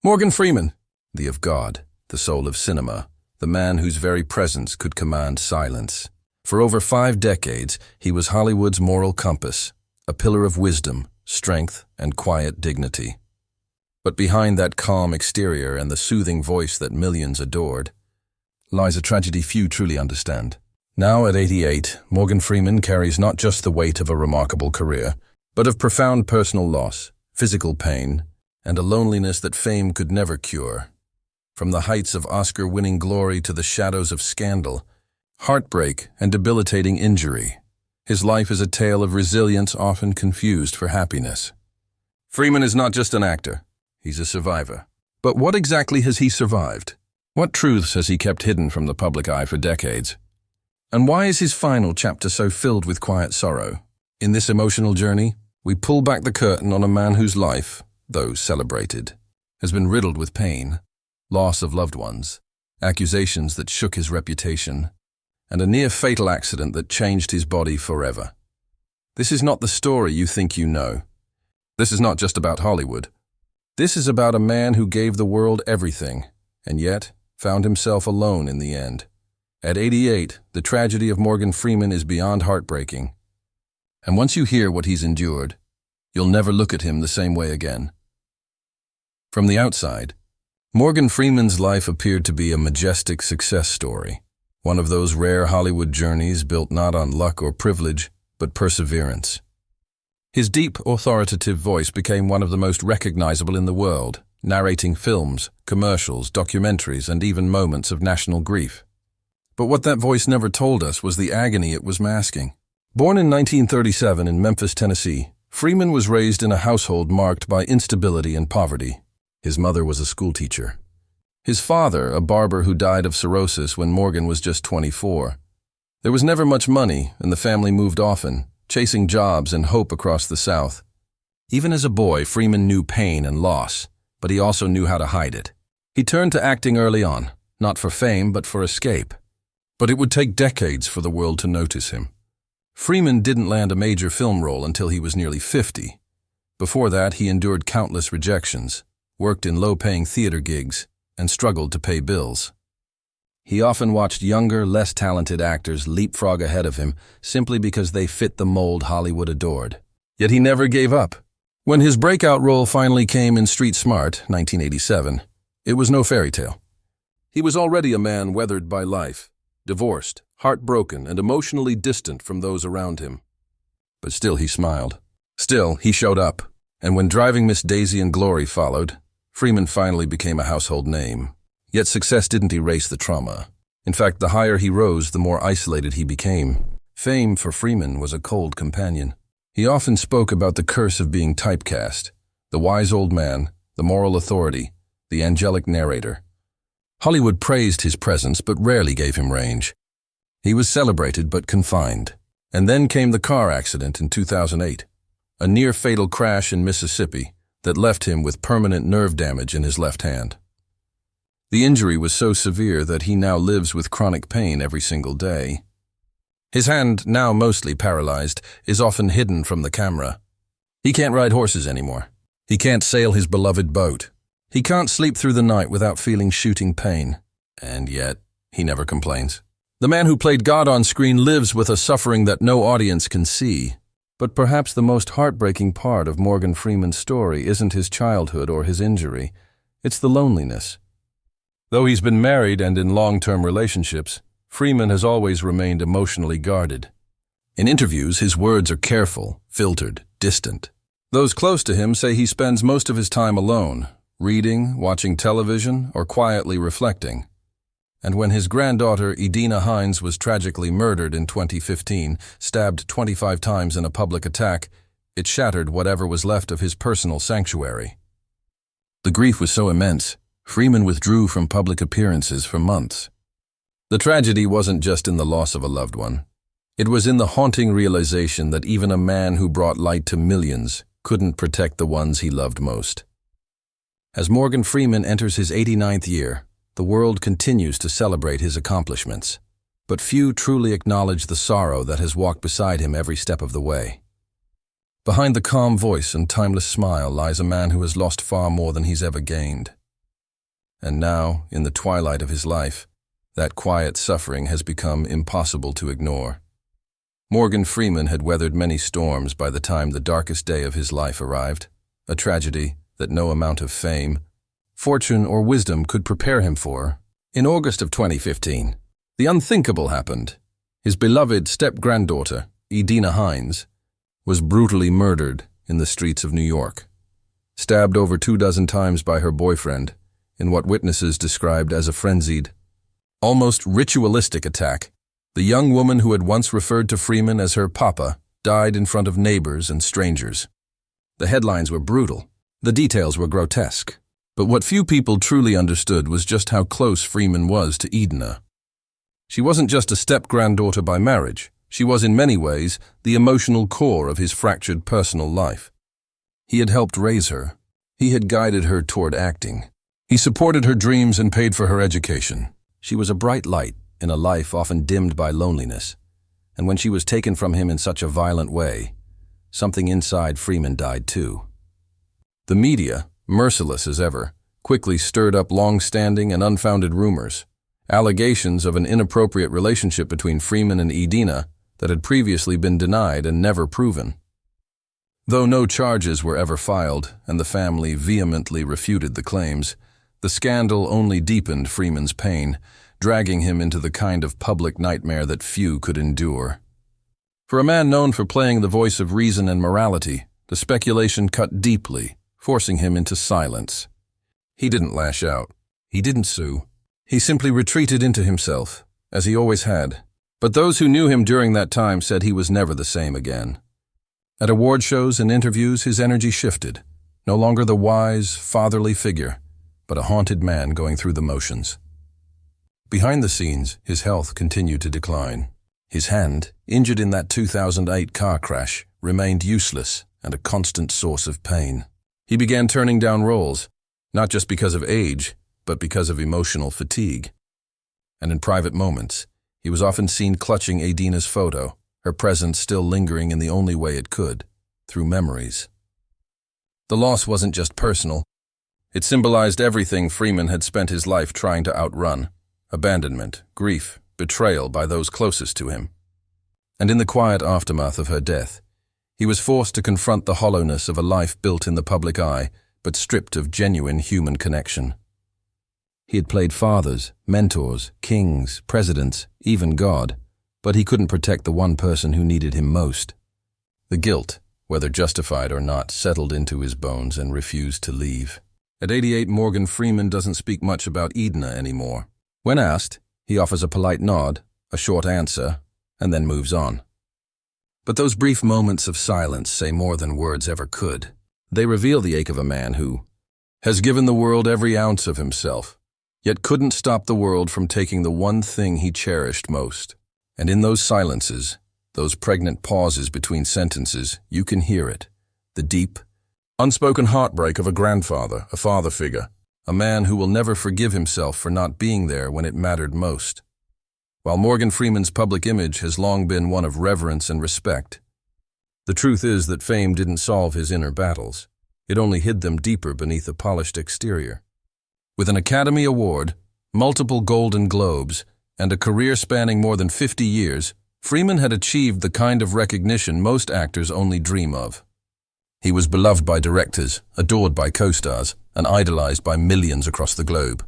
Morgan Freeman, the of God, the soul of cinema, the man whose very presence could command silence. For over 5 decades, he was Hollywood's moral compass, a pillar of wisdom, strength, and quiet dignity. But behind that calm exterior and the soothing voice that millions adored, lies a tragedy few truly understand. Now at 88, Morgan Freeman carries not just the weight of a remarkable career, but of profound personal loss, physical pain, and a loneliness that fame could never cure. From the heights of Oscar-winning glory to the shadows of scandal, heartbreak and debilitating injury, his life is a tale of resilience often confused for happiness. Freeman is not just an actor, he's a survivor. But what exactly has he survived? What truths has he kept hidden from the public eye for decades? And why is his final chapter so filled with quiet sorrow? In this emotional journey, we pull back the curtain on a man whose life, though celebrated, has been riddled with pain, loss of loved ones, accusations that shook his reputation, and a near-fatal accident that changed his body forever. This is not the story you think you know. This is not just about Hollywood. This is about a man who gave the world everything, and yet found himself alone in the end. At 88, the tragedy of Morgan Freeman is beyond heartbreaking. And once you hear what he's endured, you'll never look at him the same way again. From the outside, Morgan Freeman's life appeared to be a majestic success story, one of those rare Hollywood journeys built not on luck or privilege, but perseverance. His deep, authoritative voice became one of the most recognizable in the world, narrating films, commercials, documentaries, and even moments of national grief. But what that voice never told us was the agony it was masking. Born in 1937 in Memphis, Tennessee, Freeman was raised in a household marked by instability and poverty. His mother was a schoolteacher. His father, a barber who died of cirrhosis when Morgan was just 24. There was never much money, and the family moved often, chasing jobs and hope across the South. Even as a boy, Freeman knew pain and loss, but he also knew how to hide it. He turned to acting early on, not for fame, but for escape. But it would take decades for the world to notice him. Freeman didn't land a major film role until he was nearly 50. Before that, he endured countless rejections, worked in low-paying theater gigs, and struggled to pay bills. He often watched younger, less talented actors leapfrog ahead of him simply because they fit the mold Hollywood adored. Yet he never gave up. When his breakout role finally came in Street Smart, 1987, it was no fairy tale. He was already a man weathered by life, divorced, heartbroken, and emotionally distant from those around him. But still he smiled. Still, he showed up. And when Driving Miss Daisy and Glory followed, Freeman finally became a household name. Yet success didn't erase the trauma. In fact, the higher he rose, the more isolated he became. Fame for Freeman was a cold companion. He often spoke about the curse of being typecast, the wise old man, the moral authority, the angelic narrator. Hollywood praised his presence but rarely gave him range. He was celebrated but confined. And then came the car accident in 2008, a near-fatal crash in Mississippi that left him with permanent nerve damage in his left hand. The injury was so severe that he now lives with chronic pain every single day. His hand, now mostly paralyzed, is often hidden from the camera. He can't ride horses anymore. He can't sail his beloved boat. He can't sleep through the night without feeling shooting pain. And yet, he never complains. The man who played God on screen lives with a suffering that no audience can see. But perhaps the most heartbreaking part of Morgan Freeman's story isn't his childhood or his injury. It's the loneliness. Though he's been married and in long-term relationships, Freeman has always remained emotionally guarded. In interviews, his words are careful, filtered, distant. Those close to him say he spends most of his time alone, reading, watching television, or quietly reflecting. And when his granddaughter Edina Hines was tragically murdered in 2015, stabbed 25 times in a public attack, it shattered whatever was left of his personal sanctuary. The grief was so immense, Freeman withdrew from public appearances for months. The tragedy wasn't just in the loss of a loved one. It was in the haunting realization that even a man who brought light to millions couldn't protect the ones he loved most. As Morgan Freeman enters his 89th year, the world continues to celebrate his accomplishments, but few truly acknowledge the sorrow that has walked beside him every step of the way. Behind the calm voice and timeless smile lies a man who has lost far more than he's ever gained. And now, in the twilight of his life, that quiet suffering has become impossible to ignore. Morgan Freeman had weathered many storms by the time the darkest day of his life arrived, a tragedy that no amount of fame, fortune, or wisdom could prepare him for. In August of 2015, the unthinkable happened. His beloved step-granddaughter, Edina Hines, was brutally murdered in the streets of New York, stabbed over 24 times by her boyfriend in what witnesses described as a frenzied, almost ritualistic attack. The young woman who had once referred to Freeman as her papa died in front of neighbors and strangers. The headlines were brutal. The details were grotesque. But what few people truly understood was just how close Freeman was to Edina. She wasn't just a step-granddaughter by marriage. She was in many ways the emotional core of his fractured personal life. He had helped raise her. He had guided her toward acting. He supported her dreams and paid for her education. She was a bright light in a life often dimmed by loneliness. And when she was taken from him in such a violent way, something inside Freeman died too. The media, merciless as ever, quickly stirred up long-standing and unfounded rumors, allegations of an inappropriate relationship between Freeman and Edina that had previously been denied and never proven. Though no charges were ever filed and the family vehemently refuted the claims, the scandal only deepened Freeman's pain, dragging him into the kind of public nightmare that few could endure. For a man known for playing the voice of reason and morality, the speculation cut deeply, forcing him into silence. He didn't lash out. He didn't sue. He simply retreated into himself, as he always had. But those who knew him during that time said he was never the same again. At award shows and interviews, his energy shifted, no longer the wise, fatherly figure, but a haunted man going through the motions. Behind the scenes, his health continued to decline. His hand, injured in that 2008 car crash, remained useless and a constant source of pain. He began turning down roles, not just because of age, but because of emotional fatigue. And in private moments, he was often seen clutching Edina's photo, her presence still lingering in the only way it could, through memories. The loss wasn't just personal. It symbolized everything Freeman had spent his life trying to outrun: abandonment, grief, betrayal by those closest to him. And in the quiet aftermath of her death, he was forced to confront the hollowness of a life built in the public eye, but stripped of genuine human connection. He had played fathers, mentors, kings, presidents, even God, but he couldn't protect the one person who needed him most. The guilt, whether justified or not, settled into his bones and refused to leave. At 88, Morgan Freeman doesn't speak much about Edina anymore. When asked, he offers a polite nod, a short answer, and then moves on. But those brief moments of silence say more than words ever could. They reveal the ache of a man who has given the world every ounce of himself, yet couldn't stop the world from taking the one thing he cherished most. And in those silences, those pregnant pauses between sentences, you can hear it, the deep, unspoken heartbreak of a grandfather, a father figure, a man who will never forgive himself for not being there when it mattered most. While Morgan Freeman's public image has long been one of reverence and respect, the truth is that fame didn't solve his inner battles. It only hid them deeper beneath a polished exterior. With an Academy Award, multiple Golden Globes, and a career spanning more than 50 years, Freeman had achieved the kind of recognition most actors only dream of. He was beloved by directors, adored by co-stars, and idolized by millions across the globe.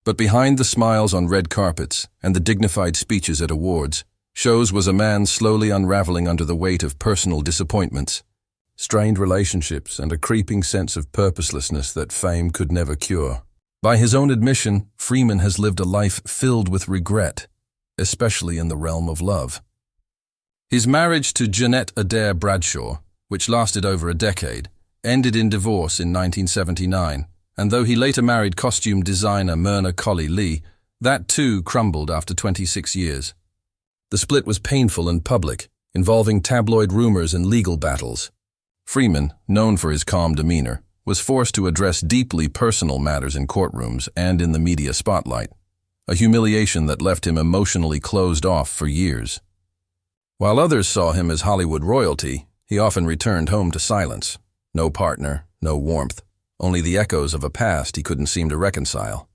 But behind the smiles on red carpets and the dignified speeches at awards shows was a man slowly unraveling under the weight of personal disappointments, strained relationships, and a creeping sense of purposelessness that fame could never cure. By his own admission, Freeman has lived a life filled with regret, especially in the realm of love. His marriage to Jeanette Adair Bradshaw, which lasted over a decade, ended in divorce in 1979, and though he later married costume designer Myrna Colley Lee, that too crumbled after 26 years. The split was painful and public, involving tabloid rumors and legal battles. Freeman, known for his calm demeanor, was forced to address deeply personal matters in courtrooms and in the media spotlight, a humiliation that left him emotionally closed off for years. While others saw him as Hollywood royalty, he often returned home to silence. No partner, no warmth, only the echoes of a past he couldn't seem to reconcile.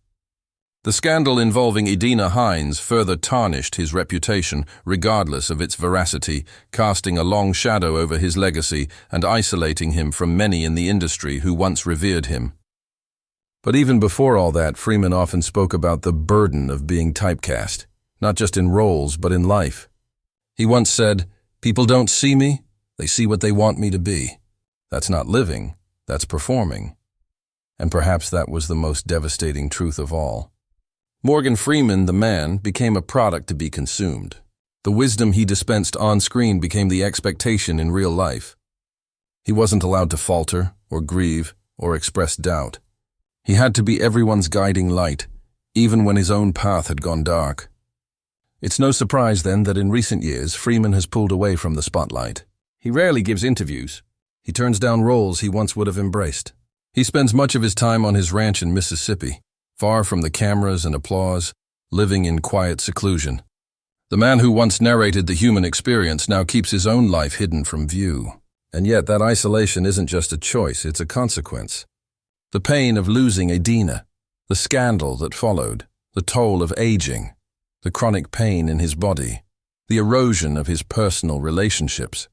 The scandal involving Edina Hines further tarnished his reputation, regardless of its veracity, casting a long shadow over his legacy and isolating him from many in the industry who once revered him. But even before all that, Freeman often spoke about the burden of being typecast, not just in roles, but in life. He once said, "People don't see me, they see what they want me to be. That's not living, that's performing." And perhaps that was the most devastating truth of all. Morgan Freeman, the man, became a product to be consumed. The wisdom he dispensed on screen became the expectation in real life. He wasn't allowed to falter, or grieve, or express doubt. He had to be everyone's guiding light, even when his own path had gone dark. It's no surprise, then, that in recent years, Freeman has pulled away from the spotlight. He rarely gives interviews. He turns down roles he once would have embraced. He spends much of his time on his ranch in Mississippi, far from the cameras and applause, living in quiet seclusion. The man who once narrated the human experience now keeps his own life hidden from view. And yet that isolation isn't just a choice, it's a consequence. The pain of losing Edina, the scandal that followed, the toll of aging, the chronic pain in his body, the erosion of his personal relationships.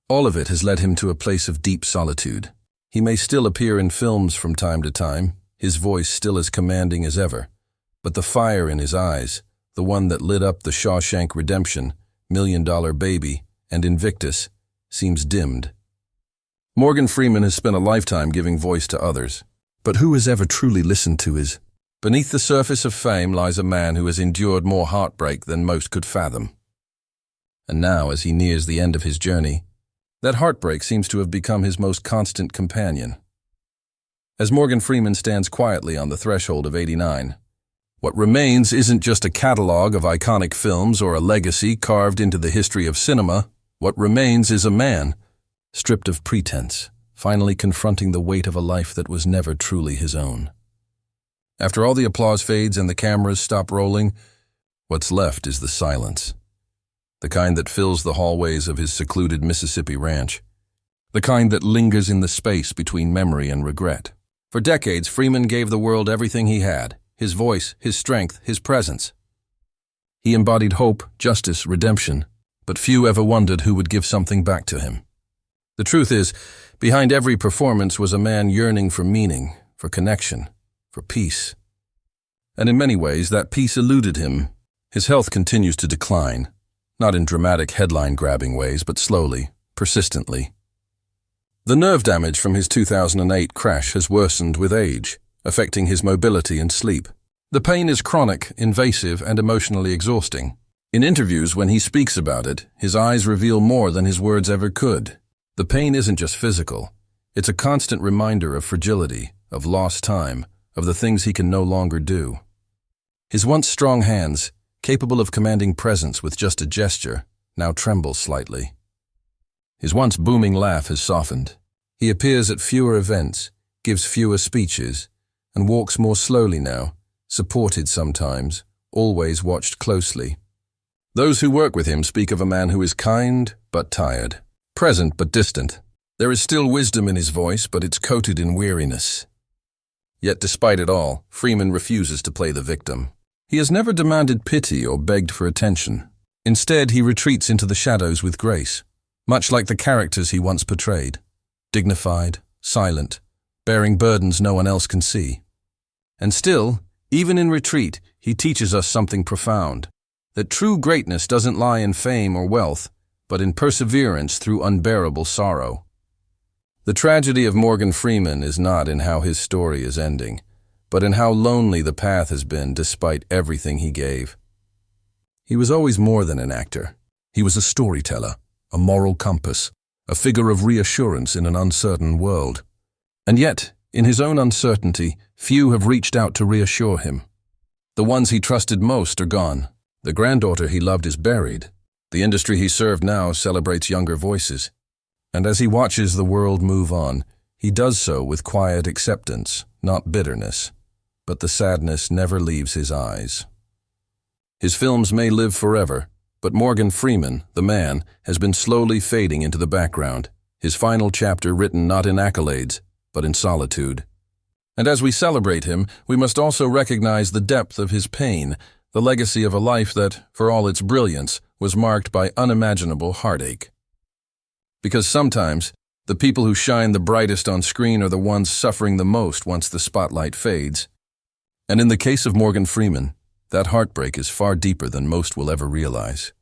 All of it has led him to a place of deep solitude. He may still appear in films from time to time, his voice still as commanding as ever, but the fire in his eyes, the one that lit up the Shawshank Redemption, $1 Million Baby, and Invictus, seems dimmed. Morgan Freeman has spent a lifetime giving voice to others, but who has ever truly listened to his? Beneath the surface of fame lies a man who has endured more heartbreak than most could fathom. And now, as he nears the end of his journey, that heartbreak seems to have become his most constant companion. As Morgan Freeman stands quietly on the threshold of 89, what remains isn't just a catalog of iconic films or a legacy carved into the history of cinema. What remains is a man, stripped of pretense, finally confronting the weight of a life that was never truly his own. After all the applause fades and the cameras stop rolling, what's left is the silence. The kind that fills the hallways of his secluded Mississippi ranch. The kind that lingers in the space between memory and regret. For decades, Freeman gave the world everything he had, his voice, his strength, his presence. He embodied hope, justice, redemption, but few ever wondered who would give something back to him. The truth is, behind every performance was a man yearning for meaning, for connection, for peace. And in many ways, that peace eluded him. His health continues to decline, not in dramatic headline-grabbing ways, but slowly, persistently. The nerve damage from his 2008 crash has worsened with age, affecting his mobility and sleep. The pain is chronic, invasive, and emotionally exhausting. In interviews, when he speaks about it, his eyes reveal more than his words ever could. The pain isn't just physical. It's a constant reminder of fragility, of lost time, of the things he can no longer do. His once strong hands, capable of commanding presence with just a gesture, now tremble slightly. His once booming laugh has softened. He appears at fewer events, gives fewer speeches, and walks more slowly now, supported sometimes, always watched closely. Those who work with him speak of a man who is kind but tired, present but distant. There is still wisdom in his voice, but it's coated in weariness. Yet despite it all, Freeman refuses to play the victim. He has never demanded pity or begged for attention. Instead, he retreats into the shadows with grace, much like the characters he once portrayed, dignified, silent, bearing burdens no one else can see. And still, even in retreat, he teaches us something profound, that true greatness doesn't lie in fame or wealth, but in perseverance through unbearable sorrow. The tragedy of Morgan Freeman is not in how his story is ending, but in how lonely the path has been despite everything he gave. He was always more than an actor. He was a storyteller, a moral compass, a figure of reassurance in an uncertain world. And yet, in his own uncertainty, few have reached out to reassure him. The ones he trusted most are gone. The granddaughter he loved is buried. The industry he served now celebrates younger voices. And as he watches the world move on, he does so with quiet acceptance, not bitterness. But the sadness never leaves his eyes. His films may live forever, but Morgan Freeman, the man, has been slowly fading into the background, his final chapter written not in accolades, but in solitude. And as we celebrate him, we must also recognize the depth of his pain, the legacy of a life that, for all its brilliance, was marked by unimaginable heartache. Because sometimes, the people who shine the brightest on screen are the ones suffering the most once the spotlight fades. And in the case of Morgan Freeman, that heartbreak is far deeper than most will ever realize.